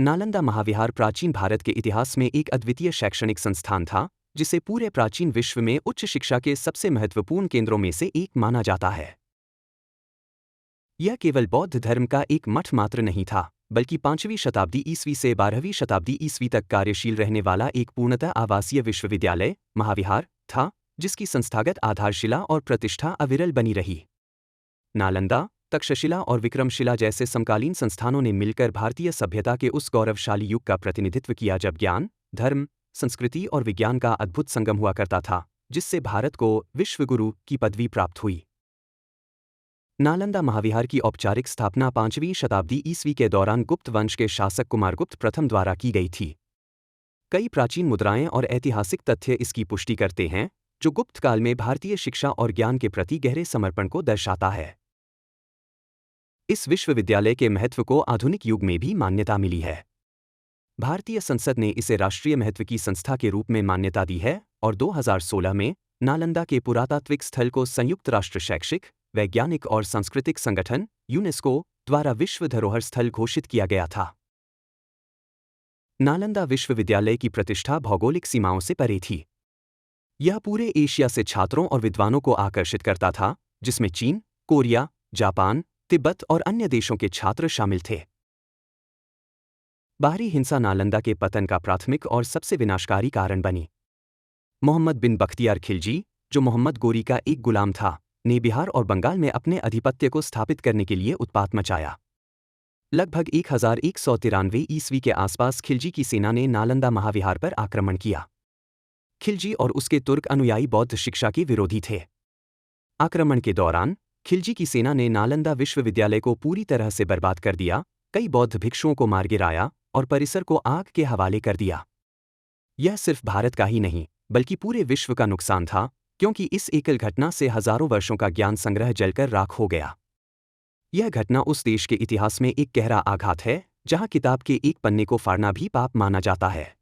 नालंदा महाविहार प्राचीन भारत के इतिहास में एक अद्वितीय शैक्षणिक संस्थान था, जिसे पूरे प्राचीन विश्व में उच्च शिक्षा के सबसे महत्वपूर्ण केंद्रों में से एक माना जाता है। यह केवल बौद्ध धर्म का एक मठ मात्र नहीं था, बल्कि 5वीं शताब्दी ईस्वी से 12वीं शताब्दी ईस्वी तक कार्यशील रहने वाला एक पूर्णतः आवासीय विश्वविद्यालय, महाविहार, था, जिसकी संस्थागत आधारशिला और प्रतिष्ठा अविरल बनी रही। नालंदा, तक्षशिला और विक्रमशिला जैसे समकालीन संस्थानों ने मिलकर भारतीय सभ्यता के उस गौरवशाली युग का प्रतिनिधित्व किया जब ज्ञान, धर्म, संस्कृति और विज्ञान का अद्भुत संगम हुआ करता था, जिससे भारत को विश्वगुरु की पदवी प्राप्त हुई। नालंदा महाविहार की औपचारिक स्थापना 5वीं शताब्दी ईस्वी के दौरान गुप्त वंश के शासक कुमारगुप्त प्रथम द्वारा की गई थी। कई प्राचीन मुद्राएं और ऐतिहासिक तथ्य इसकी पुष्टि करते हैं, जो गुप्त काल में भारतीय शिक्षा और ज्ञान के प्रति गहरे समर्पण को दर्शाता है। इस विश्वविद्यालय के महत्व को आधुनिक युग में भी मान्यता मिली है। भारतीय संसद ने इसे राष्ट्रीय महत्व की संस्था के रूप में मान्यता दी है और 2016 में नालंदा के पुरातात्विक स्थल को संयुक्त राष्ट्र शैक्षिक, वैज्ञानिक और सांस्कृतिक संगठन यूनेस्को द्वारा विश्व धरोहर स्थल घोषित किया गया था। नालंदा विश्वविद्यालय की प्रतिष्ठा भौगोलिक सीमाओं से परे थी। यह पूरे एशिया से छात्रों और विद्वानों को आकर्षित करता था, जिसमें चीन, कोरिया, जापान, तिब्बत और अन्य देशों के छात्र शामिल थे। बाहरी हिंसा नालंदा के पतन का प्राथमिक और सबसे विनाशकारी कारण बनी। मोहम्मद बिन बख्तियार खिलजी, जो मोहम्मद गोरी का एक गुलाम था, ने बिहार और बंगाल में अपने अधिपत्य को स्थापित करने के लिए उत्पात मचाया। लगभग 1193 ईस्वी के आसपास खिलजी की सेना ने नालंदा महाविहार पर आक्रमण किया। खिलजी और उसके तुर्क अनुयायी बौद्ध शिक्षा के विरोधी थे। आक्रमण के दौरान खिलजी की सेना ने नालंदा विश्वविद्यालय को पूरी तरह से बर्बाद कर दिया, कई बौद्ध भिक्षुओं को मार गिराया और परिसर को आग के हवाले कर दिया। यह सिर्फ भारत का ही नहीं, बल्कि पूरे विश्व का नुकसान था, क्योंकि इस एकल घटना से हजारों वर्षों का ज्ञान संग्रह जलकर राख हो गया। यह घटना उस देश के इतिहास में एक गहरा आघात है, जहां किताब के एक पन्ने को फाड़ना भी पाप माना जाता है।